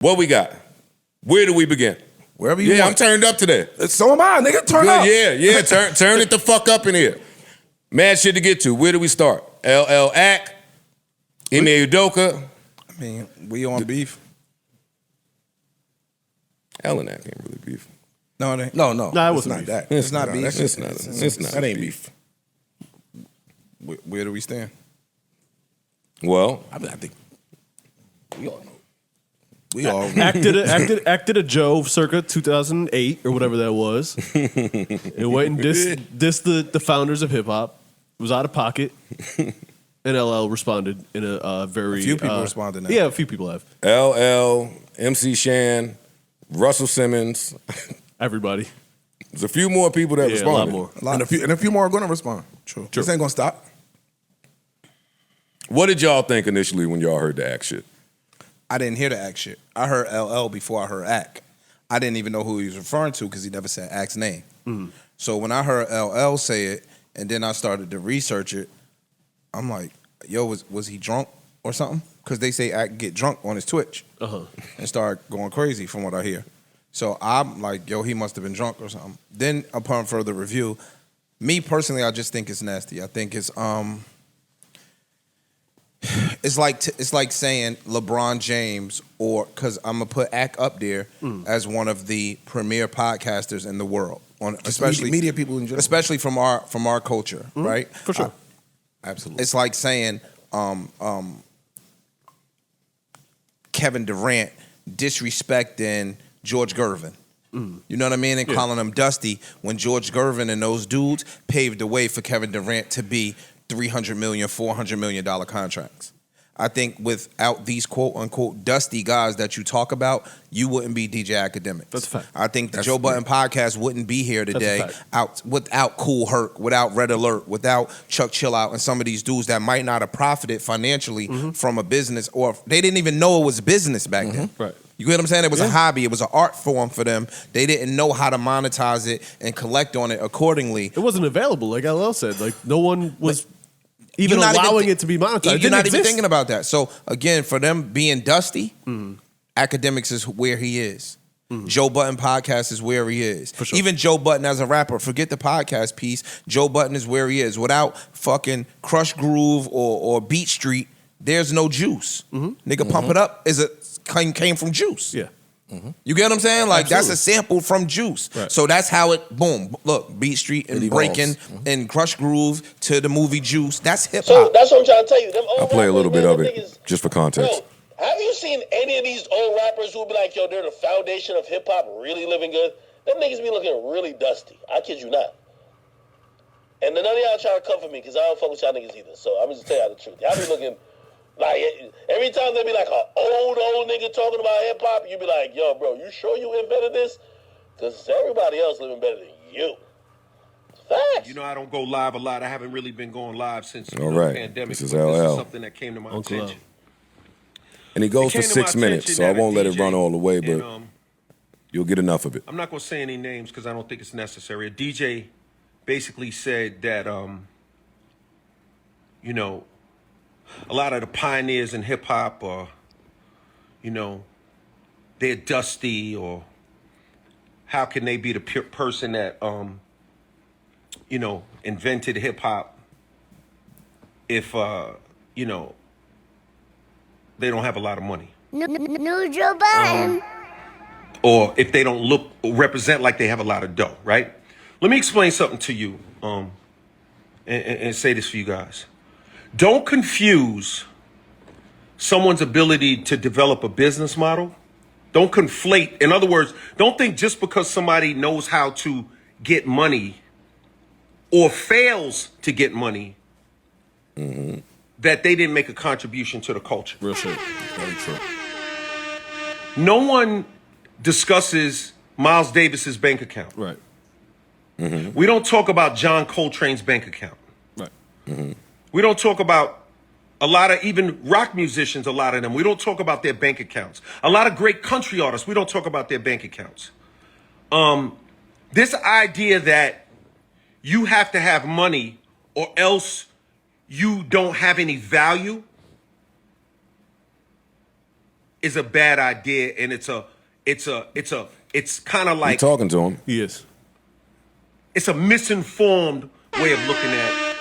What we got? Where do we begin? Wherever you want. I'm turned up today. So am I, nigga. Turn up. Yeah. Turn it the fuck up in here. Mad shit to get to. Where do we start? LL Ak, Ime Udoka. I mean, we on beef. L and Ak ain't really beef. No, it ain't. No, it was not that. It's not beef. It's not. That ain't beef. Where do we stand? Well, I think we all know. We all acted a Joe circa 2008 or whatever that was. It went and dissed the founders of hip hop. It was out of pocket. And LL responded in a very... A few people responded now. Yeah, a few people have. LL, MC Shan, Russell Simmons. Everybody. There's a few more people that responded. A lot more. And a few more are going to respond. True. This ain't going to stop. What did y'all think initially when y'all heard the Ak shit? I didn't hear the Ak shit. I heard LL before I heard Ak. I didn't even know who he was referring to because he never said Ak's name. Mm. So when I heard LL say it, and then I started to research it, I'm like, yo, was he drunk or something? Because they say Ak get drunk on his Twitch and start going crazy from what I hear. So I'm like, yo, he must have been drunk or something. Then upon further review, me personally, I just think it's nasty. I think it's like saying LeBron James, or because I'm gonna put Ak up there as one of the premier podcasters in the world, especially media people in general, especially from our culture, right? For sure, absolutely. It's like saying Kevin Durant disrespecting George Gervin. You know what I mean? And calling him Dusty when George Gervin and those dudes paved the way for Kevin Durant to be $300 million, $400 million contracts. I think without these quote unquote dusty guys that you talk about, you wouldn't be DJ Akademiks. That's a fact. I think the Joe Budden podcast wouldn't be here today without Cool Herc, without Red Alert, without Chuck Chill Out, and some of these dudes that might not have profited financially from a business, or they didn't even know it was business back then. Right. You get what I'm saying? It was a hobby. It was an art form for them. They didn't know how to monetize it and collect on it accordingly. It wasn't available, like LL said. Like no one was even allowing it to be monetized. You're not even thinking about that. So again, for them being dusty, Akademiks is where he is. Joe Budden podcast is where he is. For sure. Even Joe Budden as a rapper, forget the podcast piece. Joe Budden is where he is. Without fucking Crush Groove or Beat Street, there's no Juice. Nigga, Pump It Up came from Juice. Yeah. You get what I'm saying? Like, Absolutely. that's a sample from Juice. Right. So that's how it, boom, look, Beat Street and Breaking and Crush Groove to the movie Juice. That's hip hop. So that's what I'm trying to tell you. Them old I'll play a little bit rappers, of man, it, them niggas- just for context. Bro, have you seen any of these old rappers who be like, yo, they're the foundation of hip hop, really living good? Them niggas be looking really dusty. I kid you not. And none of y'all try to come for me because I don't fuck with y'all niggas either. So I'm just tell y'all the truth. Y'all be looking like, every time they be like an old nigga talking about hip hop, you be like, yo, bro, you sure you invented this? Because everybody else living better than you. Facts. You know, I don't go live a lot. I haven't really been going live since the pandemic. This is but LL. This is something that came to my attention. And he goes for 6 minutes, so I won't let it run all the way, but you'll get enough of it. I'm not going to say any names because I don't think it's necessary. A DJ basically said that, you know, a lot of the pioneers in hip hop are, you know, they're dusty, or how can they be the person that, you know, invented hip hop if, you know, they don't have a lot of money. New Joe Budden. Or if they don't look or represent like they have a lot of dough, right? Let me explain something to you and say this for you guys. Don't confuse someone's ability to develop a business model. Don't conflate. In other words, don't think just because somebody knows how to get money or fails to get money that they didn't make a contribution to the culture. Real shit. Very true. No one discusses Miles Davis's bank account. Right. We don't talk about John Coltrane's bank account. Right. We don't talk about a lot of even rock musicians, a lot of them. We don't talk about their bank accounts. A lot of great country artists, we don't talk about their bank accounts. This idea that you have to have money or else you don't have any value is a bad idea, and it's kind of You like talking to him? He is. it's a misinformed way of looking at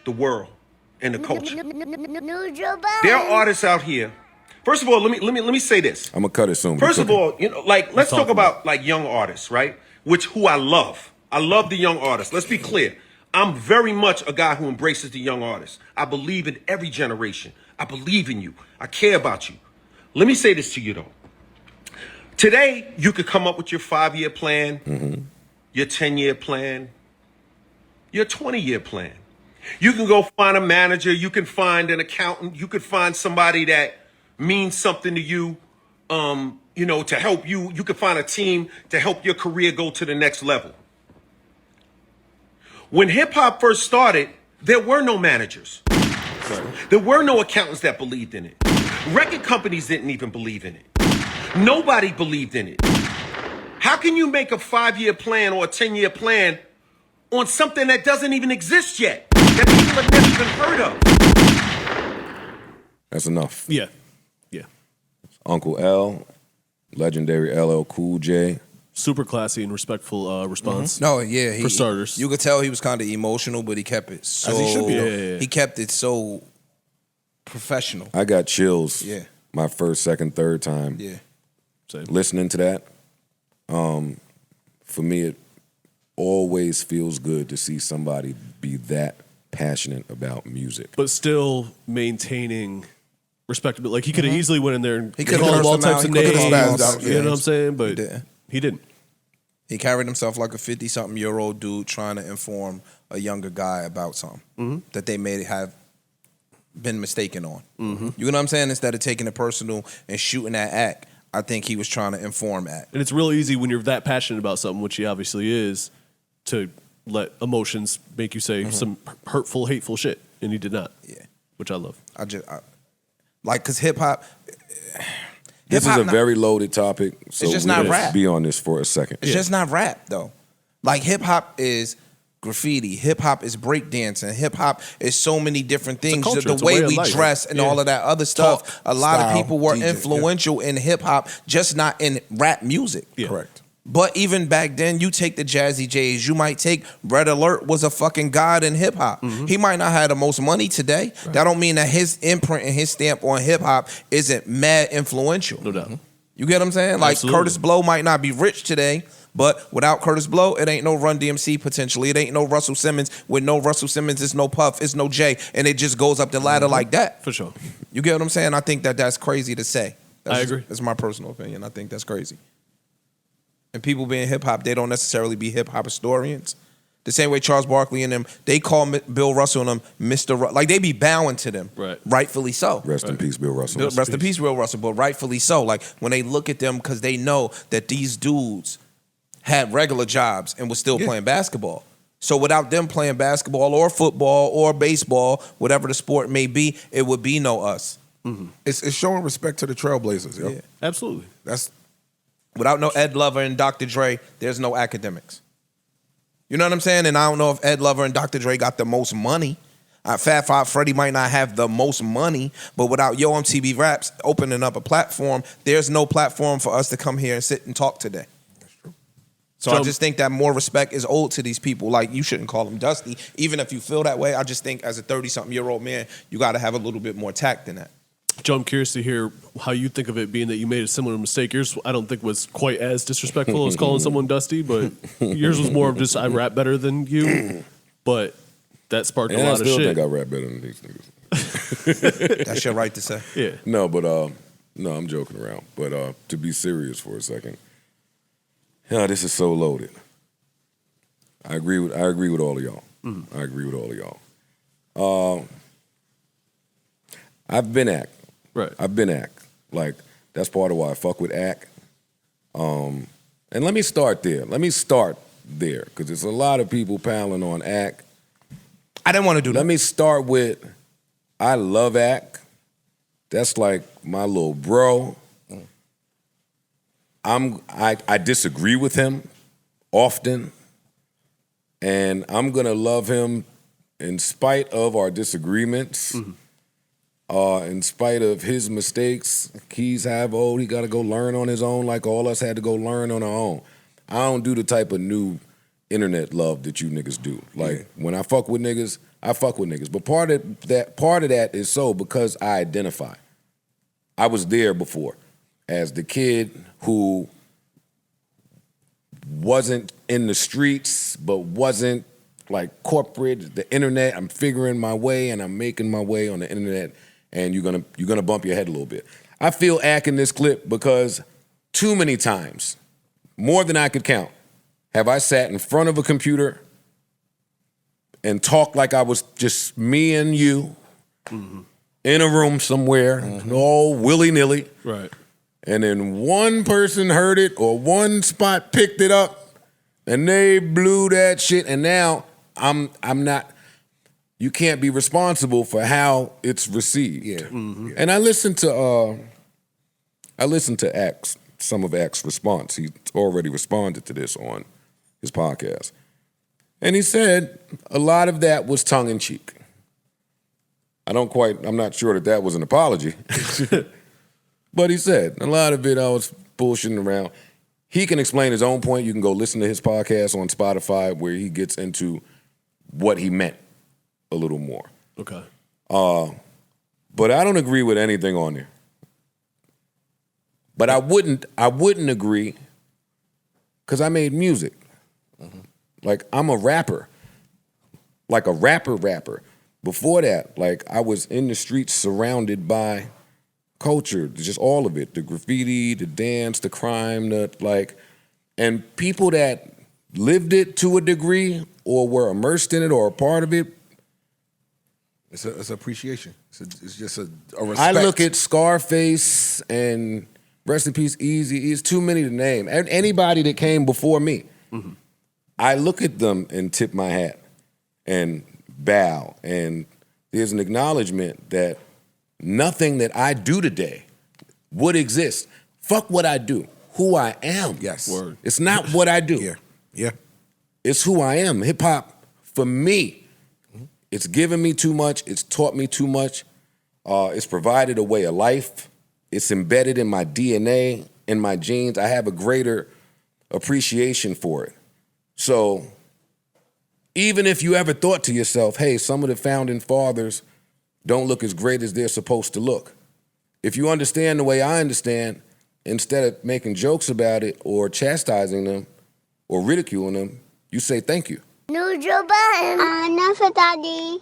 the world and the culture. New Joe There are Budden. artists out here. First of all, let me say this. I'm gonna cut it soon. First of all, like let's talk talking about like young artists, right? Who I love. I love the young artists. Let's be clear. I'm very much a guy who embraces the young artists. I believe in every generation. I believe in you. I care about you. Let me say this to you though. Today, you could come up with your 5-year plan, your 10-year plan, your 20-year plan. You can go find a manager. You can find an accountant. You could find somebody that means something to you, to help you. You could find a team to help your career go to the next level. When hip hop first started, there were no managers. There were no accountants that believed in it. Record companies didn't even believe in it. Nobody believed in it. How can you make a 5-year plan or a 10-year plan on something that doesn't even exist yet, that people have never even heard of? That's enough. Yeah. Uncle L, legendary LL Cool J. Super classy and respectful response. No, yeah. For starters. You could tell he was kind of emotional, but he kept it so. As he should be, though. Yeah. He kept it so professional. I got chills. Yeah. My first, second, third time Yeah. Same. listening to that. For me, it always feels good to see somebody be that passionate about music. But still maintaining respectability. Like he could have easily went in there and He could've called him all cursed him types out. of He names. could've spazzed out. You know what I'm saying? But He didn't. he didn't. He carried himself like a 50-something-year-old dude trying to inform a younger guy about something that they may have been mistaken on. You know what I'm saying? Instead of taking it personal and shooting at Ack, I think he was trying to inform Ack. And it's real easy when you're that passionate about something, which he obviously is, to let emotions make you say some hurtful, hateful shit. And he did not. Yeah. Which I love. Because hip hop. This is a very loaded topic, so It's just we're not gonna rap. be on this for a second. It's just not rap though. Like hip hop is graffiti. Hip hop is breakdancing. Hip hop is so many different things. culture. The It's a way way of we life. dress and Yeah. all of that other stuff. Talk, a lot of style, people were DJ, influential in hip hop, just not in rap music. Yeah. Correct. But even back then, you take the Jazzy J's, you might take Red Alert was a fucking god in hip hop. He might not have the most money today. That don't mean that his imprint and his stamp on hip hop isn't mad influential. No doubt. You get what I'm saying? Like Absolutely. Curtis Blow might not be rich today, but without Curtis Blow, it ain't no Run DMC potentially. It ain't no Russell Simmons. With no Russell Simmons, it's no Puff, it's no Jay, and it just goes up the ladder like that. For sure. You get what I'm saying? I think that's crazy to say. I agree. That's my personal opinion. I think that's crazy. And people being hip hop, they don't necessarily be hip hop historians. The same way Charles Barkley and them, they call Bill Russell and them Mr. Like they be bowing to them, Right. Rightfully so. Rest in peace, Bill Russell. Rest in peace, Bill Russell, but rightfully so. Like when they look at them, because they know that these dudes had regular jobs and was still playing basketball. So without them playing basketball or football or baseball, whatever the sport may be, it would be no us. It's showing respect to the Trailblazers. Yo. Yeah. Absolutely. That's Without no Ed Lover and Dr. Dre, there's no Akademiks. You know what I'm saying? And I don't know if Ed Lover and Dr. Dre got the most money. Fat Five Freddy might not have the most money, but without Yo MTV Raps opening up a platform, there's no platform for us to come here and sit and talk today. That's true. So I just think that more respect is owed to these people. Like, you shouldn't call them Dusty. Even if you feel that way, I just think as a 30-something-year-old man, you got to have a little bit more tact than that. Joe, I'm curious to hear how you think of it, being that you made a similar mistake. Yours, I don't think, was quite as disrespectful as calling someone Dusty, but yours was more of just, I rap better than you, but that sparked And a I lot of still shit. think I rap better than these niggas. That's your right to say. Yeah. No, but no, I'm joking around. But to be serious for a second, this is so loaded. I agree with all of y'all. I agree with all of y'all. I've been Ack. Right. I've been Ack. Like, that's part of why I fuck with Ack. And let me start there. Because there's a lot of people piling on Ack. I didn't want to do that. Let me start with, I love Ack. That's like my little bro. I disagree with him often, and I'm gonna love him in spite of our disagreements. In spite of his mistakes, he's old. He got to go learn on his own like all us had to go learn on our own. I don't do the type of new internet love that you niggas do. Like, when I fuck with niggas, I fuck with niggas. But part of that is so because I identify. I was there before as the kid who wasn't in the streets, but wasn't like corporate, the internet. I'm figuring my way and I'm making my way on the internet, and you're gonna bump your head a little bit. I feel Ack in this clip because too many times, more than I could count, have I sat in front of a computer and talked like I was just me and you in a room somewhere, all willy-nilly. Right. And then one person heard it or one spot picked it up and they blew that shit. And now I'm not, you can't be responsible for how it's received. Yeah. And I listened to Ack's, some of Ack's response. He already responded to this on his podcast. And he said a lot of that was tongue in cheek. I'm not sure that was an apology. But he said a lot of it I was bullshitting around. He can explain his own point. You can go listen to his podcast on Spotify where he gets into what he meant a little more. Okay. But I don't agree with anything on there. But I wouldn't agree because I made music. Like, I'm a rapper. Like a rapper. Before that, like, I was in the streets surrounded by culture, just all of it, the graffiti, the dance, the crime, and people that lived it to a degree or were immersed in it or a part of it. It's appreciation. It's just a respect. I look at Scarface and rest in peace Easy. It's too many to name. Anybody that came before me, I look at them and tip my hat and bow. And there's an acknowledgement that nothing that I do today would exist. Fuck what I do. Who I am. Yes. Word. It's not what I do. Yeah. It's who I am. Hip hop, for me, it's given me too much. It's taught me too much. It's provided a way of life. It's embedded in my DNA, in my genes. I have a greater appreciation for it. So even if you ever thought to yourself, hey, some of the founding fathers don't look as great as they're supposed to look. If you understand the way I understand, instead of making jokes about it or chastising them or ridiculing them, you say thank you. New Joe Budden. Enough, Daddy.